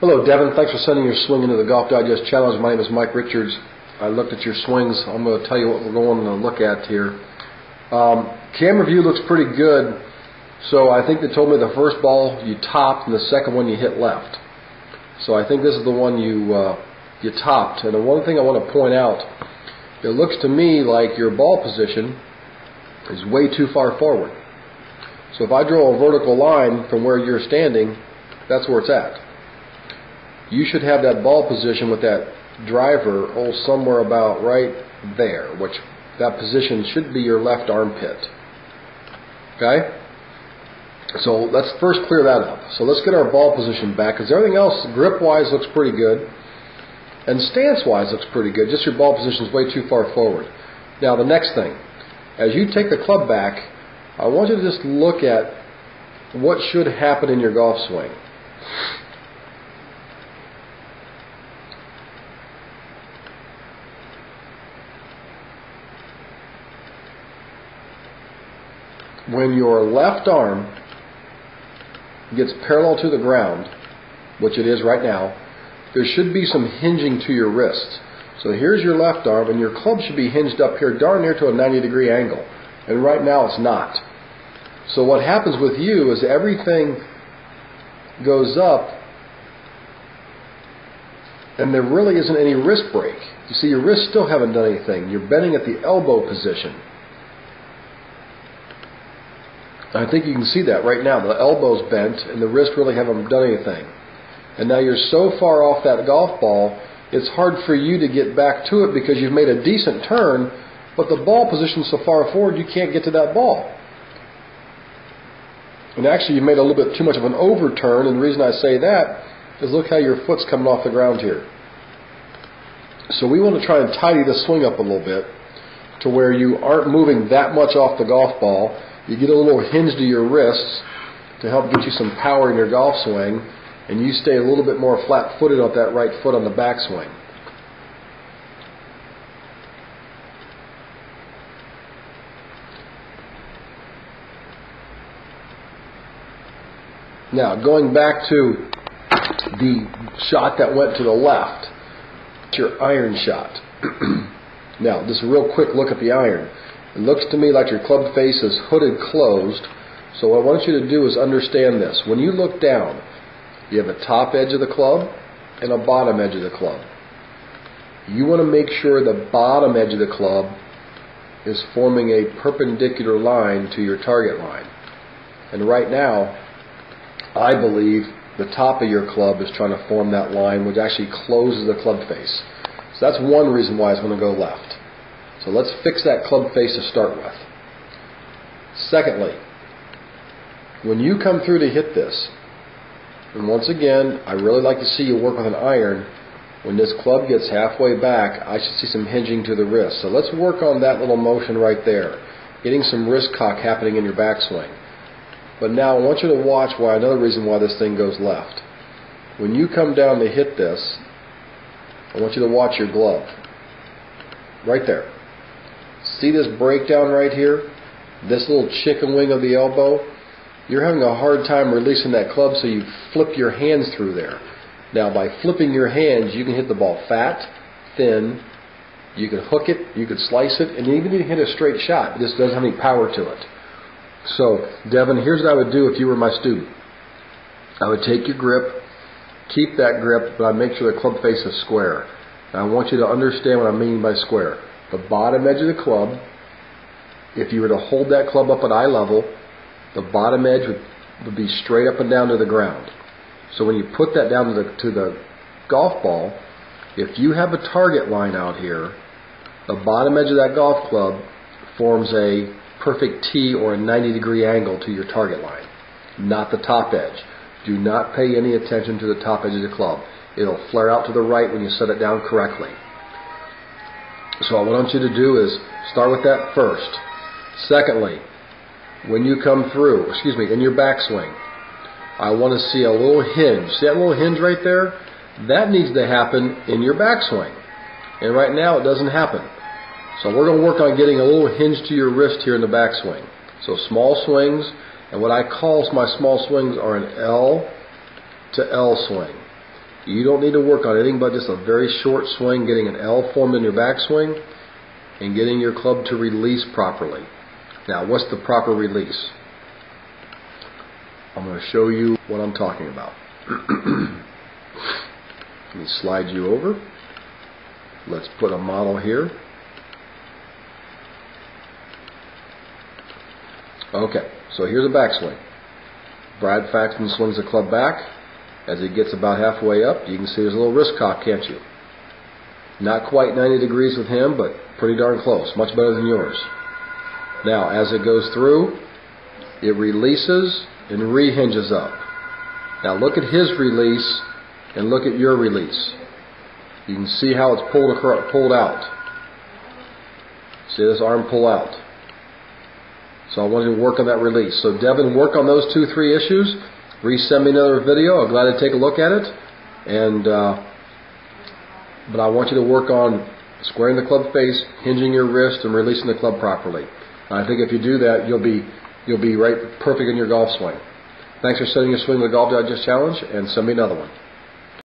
Hello, Devin. Thanks for sending your swing into the Golf Digest Challenge. My name is Mike Richards. I looked at your swings. I'm going to tell you what we're going to look at here. Camera view looks pretty good. So I think they told me the first ball you topped and the second one you hit left. So I think this is the one you topped. And the one thing I want to point out, it looks to me like your ball position is way too far forward. So if I draw a vertical line from where you're standing, that's where it's at. You should have that ball position with that driver somewhere about right there, which that position should be your left armpit. Okay? So let's first clear that up. So let's get our ball position back, because everything else grip-wise looks pretty good, and stance-wise looks pretty good. Just your ball position is way too far forward. Now the next thing, as you take the club back, I want you to just look at what should happen in your golf swing. When your left arm gets parallel to the ground, which it is right now, there should be some hinging to your wrist. So here's your left arm, and your club should be hinged up here darn near to a 90-degree angle. And right now it's not. So what happens with you is everything goes up, and there really isn't any wrist break. You see, your wrists still haven't done anything. You're bending at the elbow position. I think you can see that right now. The elbow's bent and the wrist really haven't done anything. And now you're so far off that golf ball, it's hard for you to get back to it because you've made a decent turn, but the ball position's so far forward you can't get to that ball. And actually you made a little bit too much of an overturn, and the reason I say that is look how your foot's coming off the ground here. So we want to try and tidy the swing up a little bit to where you aren't moving that much off the golf ball. You get a little hinge to your wrists to help get you some power in your golf swing, and you stay a little bit more flat-footed on that right foot on the backswing. Now, going back to the shot that went to the left, your iron shot. Now, just a real quick look at the iron. It looks to me like your club face is hooded closed. So what I want you to do is understand this. When you look down, you have a top edge of the club and a bottom edge of the club. You want to make sure the bottom edge of the club is forming a perpendicular line to your target line. And right now, I believe the top of your club is trying to form that line, which actually closes the club face. So that's one reason why it's going to go left. So let's fix that club face to start with. Secondly, when you come through to hit this, and once again, I really like to see you work with an iron. When this club gets halfway back, I should see some hinging to the wrist. So let's work on that little motion right there, getting some wrist cock happening in your backswing. But now I want you to watch another reason why this thing goes left. When you come down to hit this, I want you to watch your glove. Right there. See this breakdown right here? This little chicken wing of the elbow? You're having a hard time releasing that club, so you flip your hands through there. Now, by flipping your hands, you can hit the ball fat, thin, you can hook it, you can slice it, and you even hit a straight shot. It just doesn't have any power to it. So, Devin, here's what I would do if you were my student. I would take your grip, keep that grip, but I'd make sure the club face is square. Now, I want you to understand what I mean by square. The bottom edge of the club, if you were to hold that club up at eye level, the bottom edge would be straight up and down to the ground. So when you put that down to the golf ball, if you have a target line out here, the bottom edge of that golf club forms a perfect T or a 90-degree angle to your target line, not the top edge. Do not pay any attention to the top edge of the club. It'll flare out to the right when you set it down correctly. So what I want you to do is start with that first. Secondly, when you come through, in your backswing, I want to see a little hinge. See that little hinge right there? That needs to happen in your backswing. And right now it doesn't happen. So we're going to work on getting a little hinge to your wrist here in the backswing. So small swings, and what I call my small swings are an L to L swing. You don't need to work on anything but just a very short swing, getting an L formed in your backswing, and getting your club to release properly. Now, what's the proper release? I'm going to show you what I'm talking about. Let me slide you over. Let's put a model here. Okay, so here's a backswing. Brad Faxon swings the club back. As he gets about halfway up, you can see there's a little wrist cock, can't you? Not quite 90 degrees with him, but pretty darn close. Much better than yours. Now, as it goes through, it releases and rehinges up. Now, look at his release and look at your release. You can see how it's pulled out. See this arm pull out. So I want you to work on that release. So Devin, work on those 2-3 issues. Resend me another video. I'm glad to take a look at it. But I want you to work on squaring the club face, hinging your wrist, and releasing the club properly. And I think if you do that, you'll be right perfect in your golf swing. Thanks for setting your Swing the Golf Digest Challenge, and send me another one.